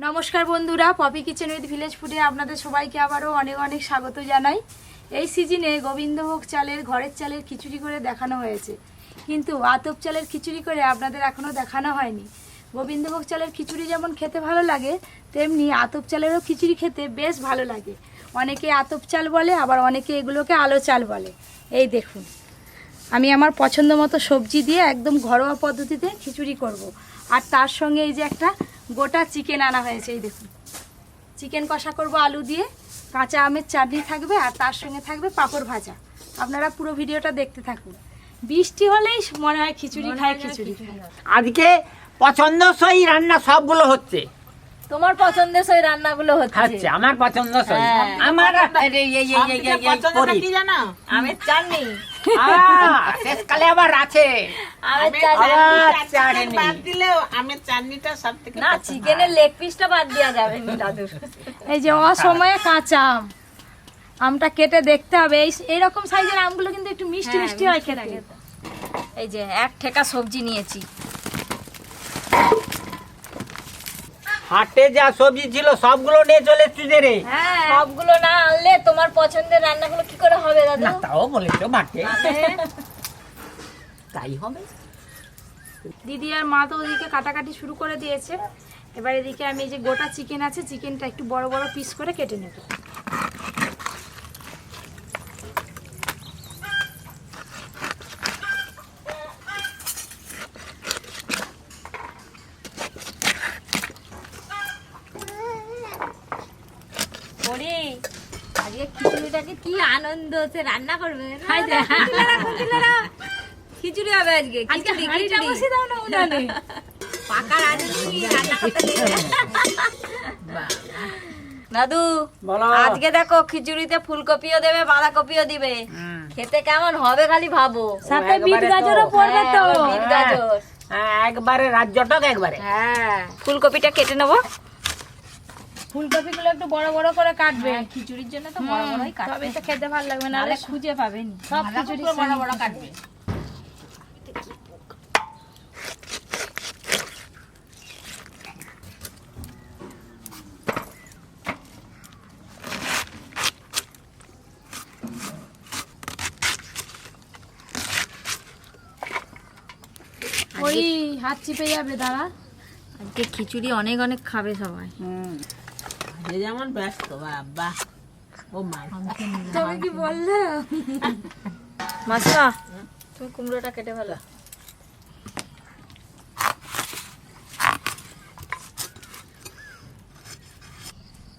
নমস্কার বন্ধুরা, poppy kitchen with village ফুডে আপনাদের সবাইকে আবারও অনেক অনেক স্বাগত জানাই। এই সিজনে গোবিন্দভোগ চালের ঘরের চালের খিচুড়ি করে দেখানো হয়েছে, কিন্তু আতপ চালের খিচুড়ি করে আপনাদের এখনও দেখানো হয়নি। গোবিন্দভোগ চালের খিচুড়ি যেমন খেতে ভালো লাগে, তেমনি আতপ চালেরও খিচুড়ি খেতে বেশ ভালো লাগে। অনেকে আতপ চাল বলে, আবার অনেকে এগুলোকে আলো চাল বলে। এই দেখুন, আমি আমার পছন্দ মতো সবজি দিয়ে একদম ঘরোয়া পদ্ধতিতে খিচুড়ি করব। আর তার সঙ্গে এই যে একটা গোটা চিকেন আনা হয়েছে, এই দেখুন চিকেন কষা করব আলু দিয়ে, কাঁচা আমের চাটনি থাকবে, আর তার সঙ্গে থাকবে পাঁপড় ভাজা। আপনারা পুরো ভিডিওটা দেখতে থাকুন। বৃষ্টি হলেই মনে হয় খিচুড়ি খায়, খিচুড়ি খায়। আজকে পছন্দসই রান্না সবগুলো হচ্ছে। তোমার পছন্দের রান্নাগুলো হচ্ছে। আমার পছন্দসই। আমার কি জানো? আমের চাটনি। শেষকালে আবার আছে আমের চাটনি বাদ দিলেও আমের চাটনিটা সবথেকে না, চিকেনের লেগ পিসটা বাদ দেওয়া যাবে না দাদুর। এই যে অসময়ে কাঁচা আম, আমটা কেটে দেখতে হবে। এইরকম সাইজের আমগুলো কিন্তু একটু মিষ্টি মিষ্টি হয় খেতে। এই যে এক ঠেকা সবজি নিয়েছি। হাটে যা সবজি ছিল সবগুলো নিয়ে চলে এসেছি রে। সবগুলো না আনলে তোমার পছন্দের রান্নাগুলো কি করে হবে দাদু? না তাও বলেছো মাঠে, তাই হবে। দিদি আর মা তো ওদিকে কাটাকাটি শুরু করে দিয়েছে। এবার এদিকে আমি এই যে গোটা চিকেন আছে, চিকেনটা একটু বড় বড় পিস করে কেটে নেব। আজকে খিচুড়িটাকে কি আনন্দ হচ্ছে, রান্না করবে খিচুড়ি হবে আজকে। দাদু আজকে দেখো খিচুড়িতে ফুলকপিও দেবে, বাঁধাকপিও দিবে। খেতে কেমন হবে খালি ভাবো। সাথে বিট গাজরও পড়বে তো। বিট গাজর একবারে রাজ্যটক একবারে। হ্যাঁ, ফুলকপিটা কেটে নেবো। ফুলকপিগুলো একটু বড় বড় করে কাটবে, খিচুড়ির জন্য তো বড় বড়ই কাটবে, তবে তো খেতে ভালো লাগবে, নাহলে খুঁজে পাবেনি। সব খিচুড়ি বড় বড় কাটবে। ওই হাত চিপে যাবে, দাঁড়া। আজকে খিচুড়ি অনেক অনেক খাবে সবাই। যেমন ব্যস্ত বাবা। ও মা, তবে কি বললে মাসিমা, তুমি কুমড়োটা কেটে ফেলো।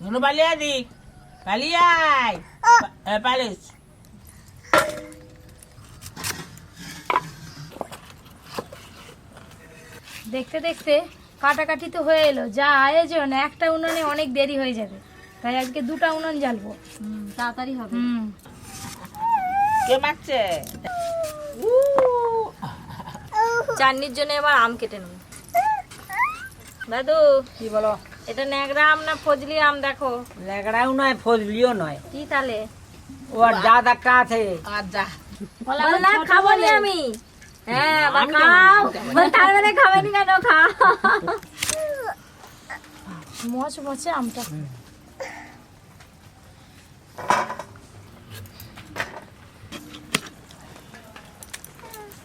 নুনু পালিয়ে দি, পালিয়ে আয়। পালিস। দেখতে দেখতে কাটাকাটি তো হয়ে এলো। যা আয়োজন, একটা উনুনে অনেক দেরি হয়ে যাবে, তাই আজকে দুটা উনুন জ্বালবো। তাড়াতাড়ি হবে। কে মারছে? চাটনির জন্য এবার আম কেটে নেব। দাদু কি বলো? এটা ন্যাংরা আম না ফজলি আম? দেখো, লেগড়াও নয়, ফজলিও নয়। কি তাহলে? ওর জাত একটা আছে। আর যা না, খাবো নি আমি। হ্যাঁ, খাও। তার মানে খাবেনি কেন? খাও। মচ মচে আমটা।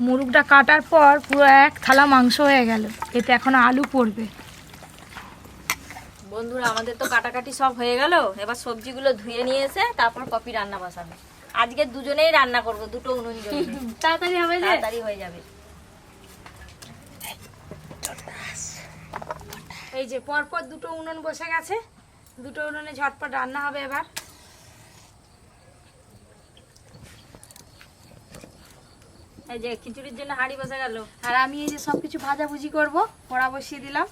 মুরগটা কাটার পর পুরো এক থালা মাংস হয়ে গেল, এতে এখন আলু পড়বে। বন্ধুরা, আমাদের তো কাটাকাটি সব হয়ে গেল। এবার সবজিগুলো ধুয়ে নিয়ে এসে তারপর পপি রান্না বসাবে। আজকে দুজনেই রান্না করব, দুটো উনুন জ্বলবে। তাড়াতাড়ি হবে, তাড়াতাড়ি হয়ে যাবে। এই যে পরপর দুটো উনুন বসে গেছে, দুটো উনুনে ঝটপট রান্না হবে। এবার এই যে খিচুড়ির জন্য হাঁড়ি বসে গেল, আর আমি এই যে সবকিছু ভাজাভুজি করব, কড়া বসিয়ে দিলাম।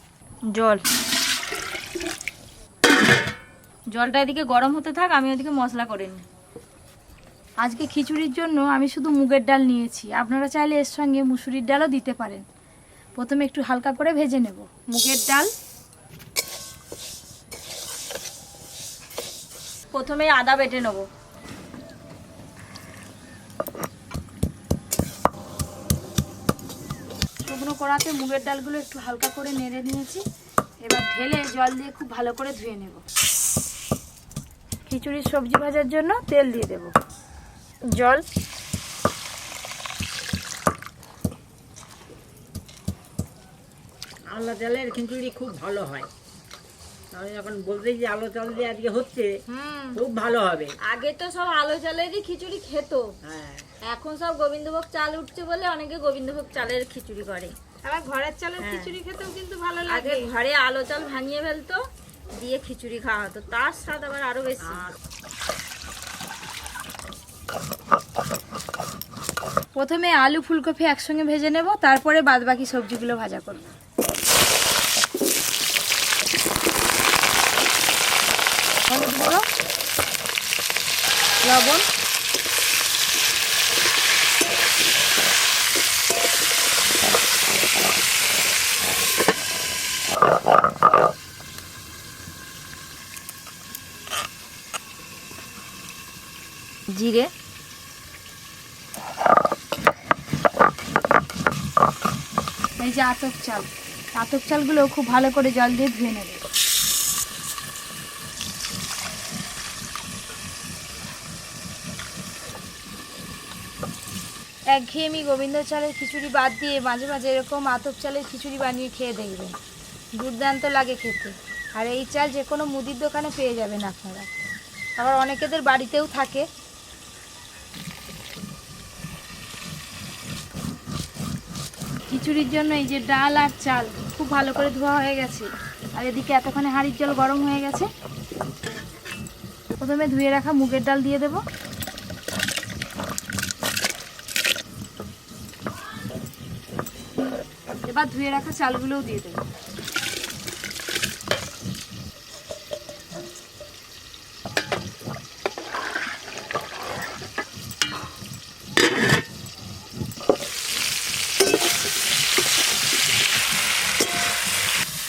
জলটা এদিকে গরম হতে থাক, আমি ওদিকে মশলা করে নিই। আজকে খিচুড়ির জন্য আমি শুধু মুগের ডাল নিয়েছি, আপনারা চাইলে এর সঙ্গে মুসুরির ডালও দিতে পারেন। প্রথমে একটু হালকা করে ভেজে নেব মুগের ডাল। প্রথমে আদা বেটে নেব। শুকনো কড়াতে মুগের ডালগুলো একটু হালকা করে নেড়ে নিয়েছি। এবার ঢেলে জল দিয়ে খুব ভালো করে ধুয়ে নেব। খিচুড়ির সবজি ভাজার জন্য তেল দিয়ে দেব, জল, আলো চালের খিচুড়ি খুব ভালো হয়। আমি যখন বলতেই যে আলো চাল দিয়ে আজকে হচ্ছে, খুব ভালো হবে। আগে তো সব আলো চালেরই খিচুড়ি খেত, হ্যাঁ, এখন সব গোবিন্দভোগ চাল উঠছে বলে অনেকে গোবিন্দভোগ চালের খিচুড়ি করে। আবার ঘরের চালের খিচুড়ি খেতেও কিন্তু ভালো আগে লাগে। ঘরে আলো চাল ভাঙিয়ে ফেলতো, দিয়ে খিচুড়ি খাওয়া হতো, তার স্বাদ আবার আরো বেশি। প্রথমে আলু ফুলকপি একসঙ্গে ভেজে নেব, তারপরে বাদ বাকি সবজিগুলো ভাজা করব। হলুদ গুঁড়ো, লবণ, জিরে, এই যে আতপ চাল, আতপ চালগুলো খুব ভালো করে জল দিয়ে ধুয়ে নেব। একঘেয়েমি গোবিন্দ চালের খিচুড়ি বাদ দিয়ে মাঝে মাঝে এরকম আতপ চালের খিচুড়ি বানিয়ে খেয়ে দেখবেন, দুর্দান্ত লাগে খেতে। আর এই চাল যে কোনো মুদির দোকানে পেয়ে যাবেন আপনারা, আবার অনেকেদের বাড়িতেও থাকে। খিচুড়ির জন্য এই যে ডাল আর চাল খুব ভালো করে ধোয়া হয়ে গেছে, আর এদিকে এতক্ষণে হাঁড়ির জল গরম হয়ে গেছে। প্রথমে ধুয়ে রাখা মুগের ডাল দিয়ে দেব, এবার ধুয়ে রাখা চালগুলোও দিয়ে দেব।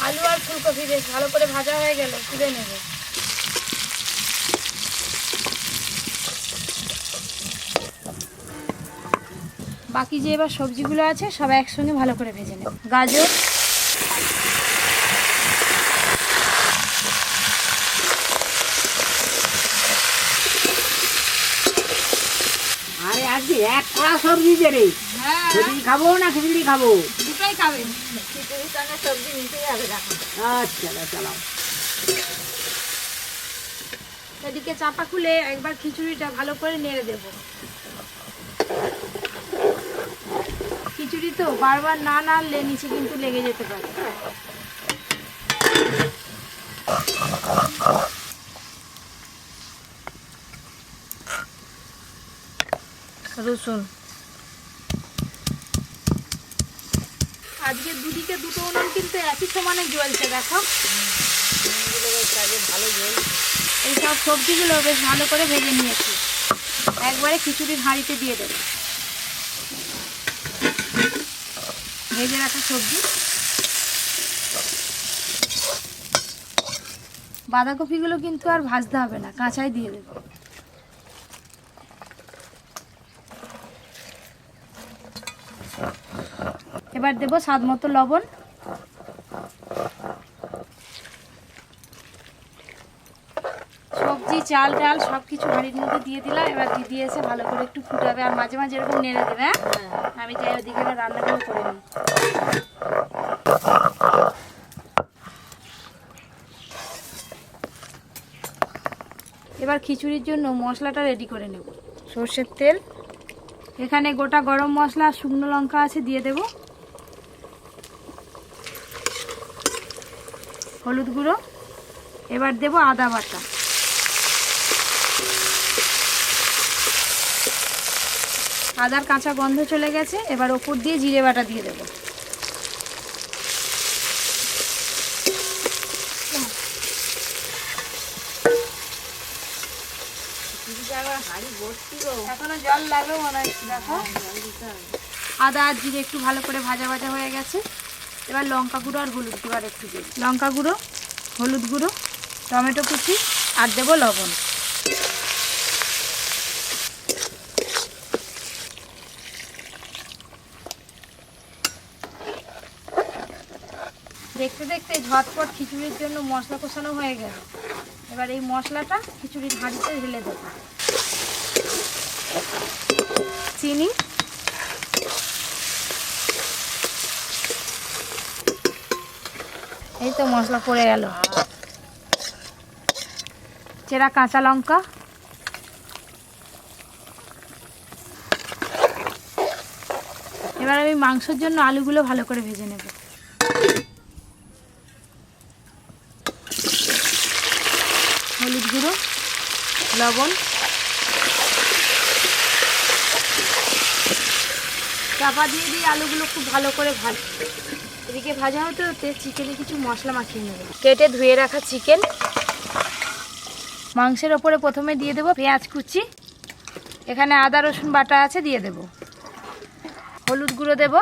আলু আর ফুলকপি বেশ ভালো করে ভাজা হয়ে গেল, তুলে নেব। বাকি যে এবার সবজিগুলো আছে সব একসঙ্গে ভালো করে ভেজে নেব। গাজর, আরে আজকে এক কড়া সবজি যে রে, হ্যাঁ খিচুড়ি খাবো না খিচুড়ি খাবো? দুটোই খাবেন। খিচুড়ির সঙ্গে সবজি মিশে যাবে দেখো। আচ্ছা চালাও। এদিকে চাপা খুলে একবার খিচুড়িটা ভালো করে নেড়ে দেব। খিচুড়ি তো বারবার না নাড়লে নিচে কিন্তু লেগে যেতে পারে। রসুন, আজকে দুদিকে দুটো উনুন কিন্তু একই সমানে জ্বলছে, দেখো ভালো ঝোল। এই সব সবজিগুলো বেশ ভালো করে ভেজে নিয়েছি, একবারে খিচুড়ির হাঁড়িতে দিয়ে দেবো। ভেজে রাখা সবজি, বাঁধাকপিগুলো কিন্তু আর ভাজতে হবে না, কাঁচাই দিয়ে দেবো। এবার দেবো স্বাদ মতো লবণ, সবজি চাল ডাল সব কিছু হাঁড়ির মধ্যে দিয়ে দিলাম। এবার দিদি এসে ভালো করে একটু ফুটাবে, আর মাঝে মাঝে এরকম নেড়ে দেবে। হ্যাঁ, আমি যাই ওদিকে রান্নাগুলো করে নিই। এবার খিচুড়ির জন্য মশলাটা রেডি করে নেব। সর্ষের তেল, এখানে গোটা গরম মশলা আর শুকনো লঙ্কা আছে, দিয়ে দেব। হলুদ গুঁড়ো, এবার দেব আদা বাটা, আদার কাঁচা গন্ধ চলে গেছে। এবার ওপর দিয়ে জিরে বাটা দিয়ে দেব। এখনো জল লাগবে মনে হচ্ছে, দেখো। আদা আর জিরে একটু ভালো করে ভাজা ভাজা হয়ে গেছে। এবার লঙ্কা গুঁড়ো আর হলুদ গুঁড়ো আর একটু দেব। লঙ্কা গুঁড়ো, হলুদ গুঁড়ো, টমেটো কুচি আর দেবো লবণ। দেখতে দেখতে ঝটপট খিচুড়ির জন্য মশলা কষানো হয়ে গেল। এবার এই মশলাটা খিচুড়ির হাঁড়িতে ঢেলে দেবো। চিনি, এই তো মশলা পড়ে গেল। চেরা কাঁচা লঙ্কা, এবার আমি মাংসের জন্য আলুগুলো ভালো করে ভেজে নেব। হলুদ গুঁড়ো, লবণ, চাপা দিয়ে দিয়ে আলুগুলো খুব ভালো করে ভাজা। এদিকে ভাজা হতে হতে চিকেনে কিছু মশলা মাখিয়ে নেব। কেটে ধুয়ে রাখা চিকেন মাংসের ওপরে প্রথমে দিয়ে দেবো পেঁয়াজ কুচি, এখানে আদা রসুন বাটা আছে দিয়ে দেব। হলুদ গুঁড়ো দেব,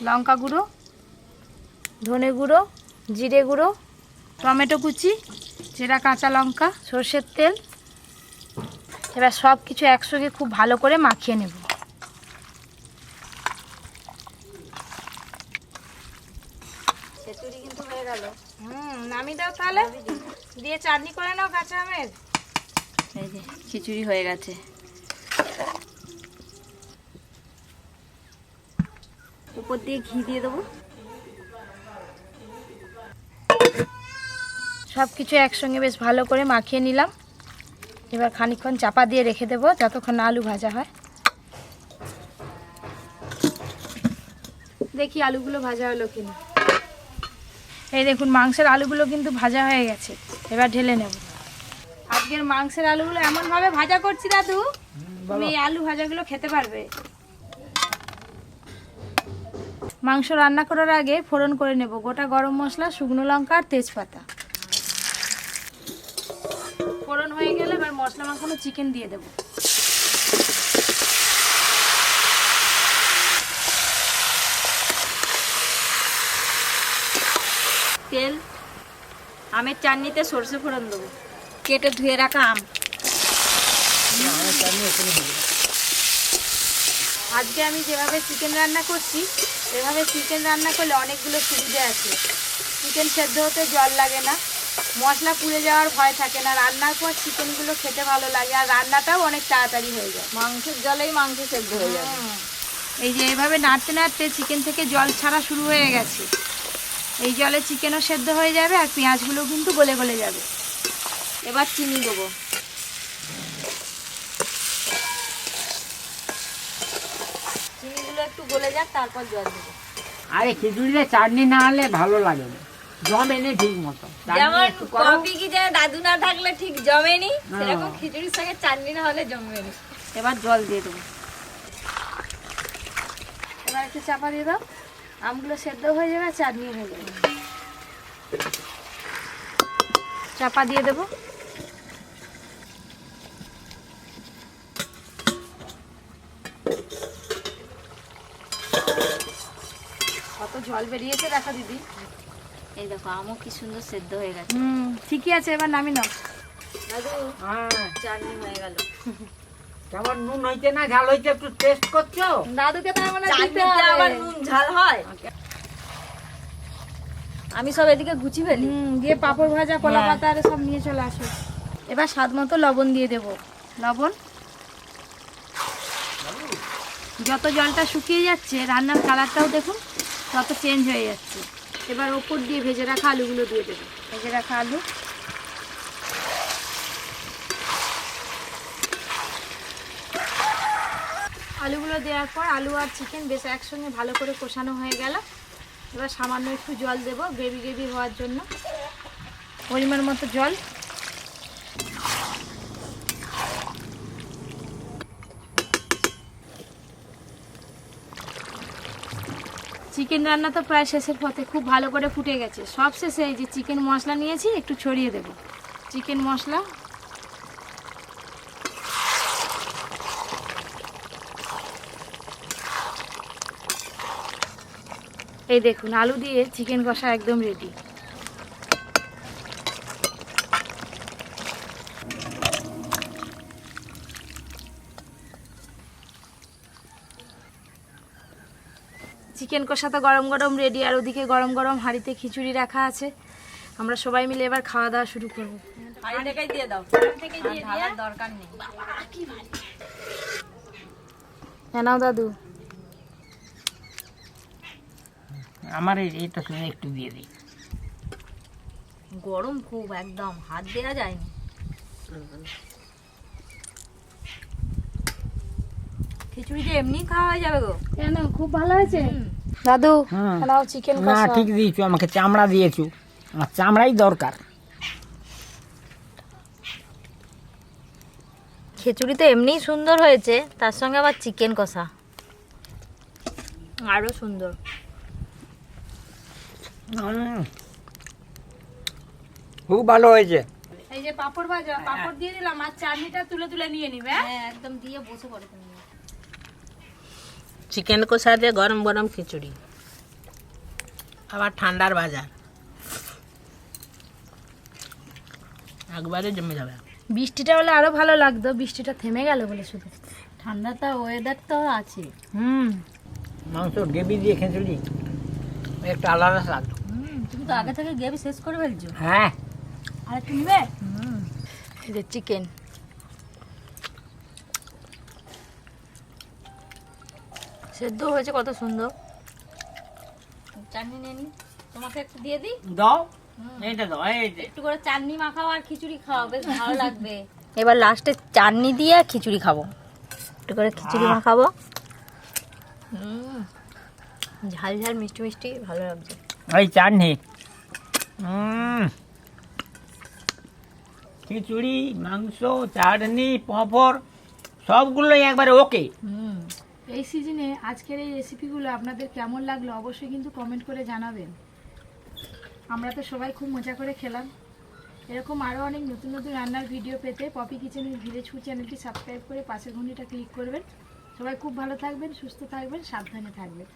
লঙ্কা গুঁড়ো, ধনে গুঁড়ো, জিরে গুঁড়ো, টমেটো কুচি, চেরা কাঁচা লঙ্কা, সর্ষের তেল। এবার সব কিছু একসঙ্গে খুব ভালো করে মাখিয়ে নেব। খিচুড়ি কিন্তু হয়ে গেল। নামিয়ে দাও তাহলে, দিয়ে চাটনি করে নাও কাঁচা আমের। এই যে খিচুড়ি হয়ে গেছে। উপর দিয়ে ঘি দিয়ে দেবো। সব কিছু একসঙ্গে বেশ ভালো করে মাখিয়ে নিলাম। এবার খানিকক্ষণ চাপা দিয়ে রেখে দেবো যতক্ষণ না আলু ভাজা হয়। দেখি আলুগুলো ভাজা হলো কিনা। এই দেখুন মাংসের আলুগুলো কিন্তু ভাজা হয়ে গেছে। এবার ঢেলে নেব। আজকের মাংসের আলুগুলো এমনভাবে ভাজা করছি দাদু, তুমি এই আলু ভাজাগুলো খেতে পারবে। মাংস রান্না করার আগে ফোড়ন করে নেব গোটা গরম মশলা, শুকনো লঙ্কা আর তেজপাতা। ফোড়ন হয়ে গেলে এবার মশলা মাখানো চিকেন দিয়ে দেব। তেল, আমের চাটনিতে সরষে ফোড়ন দেবো। কেটে ধুয়ে রাখা আম। আজকে আমি যেভাবে চিকেন রান্না করছি এভাবে চিকেন রান্না করলে অনেকগুলো সুবিধা আছে। চিকেন সেদ্ধ হতে জল লাগে না, মশলা পুড়ে যাওয়ার ভয় থাকে না, রান্নার পর চিকেনগুলো খেতে ভালো লাগে, আর রান্নাটাও অনেক তাড়াতাড়ি হয়ে যায়। মাংসের জলেই মাংস সেদ্ধ হয়ে যাবে। এই যে এইভাবে নাড়তে নাড়তে চিকেন থেকে জল ছাড়া শুরু হয়ে গেছে। এই জলে চিকেনও সেদ্ধ হয়ে যাবে আর পেঁয়াজগুলো কিন্তু গলে গলে যাবে। এবার চিনি দেবো। চিনিগুলো একটু গলে যাক, তারপর জল দেবো। আরে খিচুড়িতে চাটনি না হলে ভালো লাগে না, জমে নে ঠিক মতো। যেমন কপি কি যে দাদু না থাকলে ঠিক জমেনি, সেরকম খিচুড়ির সঙ্গে চাটনি না হলে জমেনি। এবার জল দিয়ে দেবো। এবার একটু চাপা দিয়ে দাও, আমগুলো সেদ্ধ হয়ে যাবে আর চাটনি হয়ে যাবে। চাপা দিয়ে দেবো। কত জল বেরিয়েছে দেখো দিদি। এই দেখো আমও কি সুন্দর সেদ্ধ হয়ে গেছে। ঠিকই আছে, এবার নামি নাও। দাদু হ্যাঁ, চাটনি হয়ে গেল। কেমন নুন হইছে না ঝাল হইছে একটু টেস্ট করছো? দাদুকে তার মানে দিতে চাটনিতে হবে। আবার নুন ঝাল হয়। আমি সব এদিকে গুছি ফেলি। দিয়ে পাঁপড় ভাজা, কলা পাতা আর সব নিয়ে চলে আসো। এবার স্বাদ মতো লবণ দিয়ে দেবো। লবণ। যত জলটা শুকিয়ে যাচ্ছে রান্নার কালারটাও দেখুন তত চেঞ্জ হয়ে যাচ্ছে। এবার ওপর দিয়ে ভেজে রাখা আলুগুলো দিয়ে দেবো। ভেজে রাখা আলু, আলুগুলো দেওয়ার পর আলু আর চিকেন বেশ একসঙ্গে ভালো করে কষানো হয়ে গেল। এবার সামান্য একটু জল দেবো গ্রেভি গ্রেভি হওয়ার জন্য, পরিমাণ মতো জল। চিকেন রান্না তো প্রায় শেষের পথে, খুব ভালো করে ফুটে গেছে। সব শেষে এই যে চিকেন মশলা নিয়েছি একটু ছড়িয়ে দেব। চিকেন মশলা, এই দেখুন আলু দিয়ে চিকেন কষা একদম রেডি। চিকেন কষা তো গরম গরম রেডি, আর ওদিকে গরম গরম হাঁড়িতে খিচুড়ি রাখা আছে। আমরা সবাই মিলে এবার খাওয়া দাওয়া শুরু করবো। হাঁড়ি থেকেই দিয়ে দাও, থেকে দিয়ে ঢালার দরকার নেই। নাও দাদু। আমার এইটা শুনে একটু দিয়ে দিই। গরম খুব, একদম হাত দেওয়া যায়নি। খিচুড়িটা এমনি খাওয়া হয়ে যাবে গো। কেন, খুব ভালো হয়েছে দাদু। নাও চিকেন না কষা। ঠিক দিয়েছো, আমাকে চামড়া দিয়েছো, আমার চামড়াই দরকার। খিচুড়ি তো এমনিই সুন্দর হয়েছে, তার সঙ্গে আবার চিকেন কষা আরো সুন্দর। খুব ভালো হয়েছে। এই যে পাপড় ভাজা, পাপড় দিয়ে দিলাম, আর চাটনিটা তুলে তুলে নিয়ে নিবে। হ্যাঁ একদম দিয়ে বসে পড়ে তুমি। চিকেন কষা দিয়ে গরম গরম খিচুড়ি, আবার ঠান্ডার বাজার, একবারে জমে যাবে। বৃষ্টিটা হলে আরো ভালো লাগতো, বৃষ্টিটা থেমে গেল বলে শুধু। ঠান্ডাটা ওয়েদার তো আছে। মাংস গ্রেভি দিয়ে খিচুড়ি একটা আলাদা স্বাদ। তুমি তো আগে থেকে গ্রেভি শেষ করে ফেলছো। হ্যাঁ, আর একটু নিবে। এই যে চিকেন, সেদ্ধ হয়েছে কত সুন্দর। চাটনি নিয়ে নি, তোমাকে একটু দিয়ে দিই। দাও এইটা দাও, এই যে একটু করে চাটনি মাখাও আর খিচুড়ি খাও, বেশ ভালো লাগবে। এবার লাস্টে চাটনি দিয়ে খিচুড়ি খাবো, একটু করে খিচুড়ি মাখাবো। ঝাল ঝাল মিষ্টি মিষ্টি ভালো লাগছে। এই চাটনি, খিচুড়ি, মাংস, চাটনি, পাঁপড় সবগুলোই একবারে ওকে। এই সিজনে আজকের এই রেসিপিগুলো আপনাদের কেমন লাগলো অবশ্যই কিন্তু কমেন্ট করে জানাবেন। আমরা তো সবাই খুব মজা করে খেলাম। এরকম আরও অনেক নতুন নতুন রান্নার ভিডিও পেতে পপি কিচেনের ভিলেজ ফুড চ্যানেলটি সাবস্ক্রাইব করে পাশের ঘন্টিটা ক্লিক করবেন। সবাই খুব ভালো থাকবেন, সুস্থ থাকবেন, সাবধানে থাকবেন।